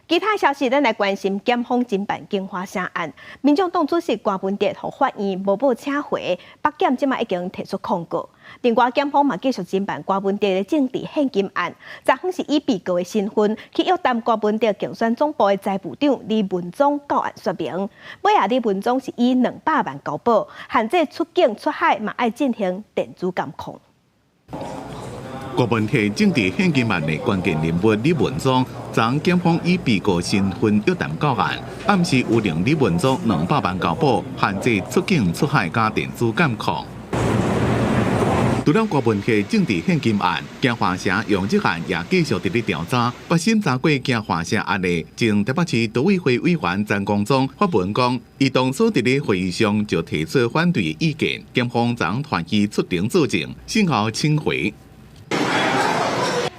其他消息，咱来关心检方侦办金华城案。民众党主席关文哲和法院无报请回，北检即马已经提出控告。另外，检方嘛继续侦办关文哲的政治献金案，昨昏是以被告的身份去约谈关文哲竞选总部的财务长李文忠到案说明。尾下李文忠是以200万交保，限制出境出海嘛爱进行电子监控。郭文哲政治献金案的关键人物李文忠，昨检方以被告身份约谈到案，暗示有令李文忠200万交保，限制出境出海加电子监控。除了郭文哲政治献金案，京华城用这案也继续伫咧调查。八审查过京华城案的前台北市都委会委员张光忠发文讲，伊当初伫咧会议上就提出反对意见，检方昨团伊出庭作证，先后请回。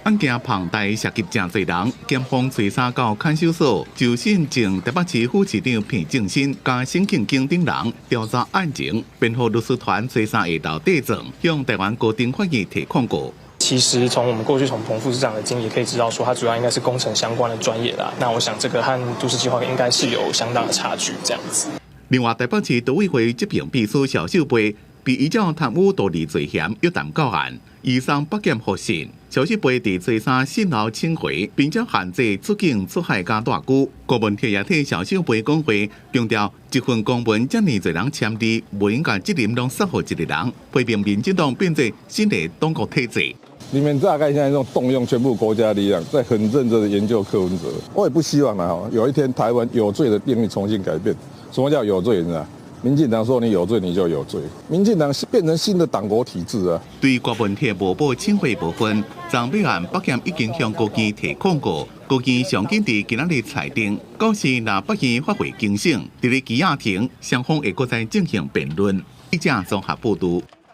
案件庞大，涉及真侪人，检方追查到看守所，就审前台北市副市长片正新加沈庆京等人调查案情，辩护律师团追查下到地证，向台湾高等法院提控告。其实从我们过去从彭副市长的经历可以知道，说他主要应该是工程相关的专业啦。那我想这个和都市计划应该是有相当的差距，这样子。另外，台北市都委会执行秘书肖秀培被依照贪污道理罪嫌约谈到案，移送北检复审。肖秀培伫追查先后请回，并且限制出境出海加大久。郭文哲也替肖秀培讲话，强调一份公文遮尔侪人签字，不应该责任拢撒予一个人，批评民进党变作新的党国体制。你们大概现在动用全部国家力量，在很认真的研究柯文哲。我也不希望啊，有一天台湾有罪的定义重新改变。什么叫有罪呢？民进党说你有罪，你就有罪。民进党变成新的党国体制啊！对郭文哲无报请回部分，昨尾案北检已经向高院提控告，高院上紧伫今仔日裁定，到时若北院发回警醒，伫咧羁押庭，双方会搁再进行辩论。记者综合报道。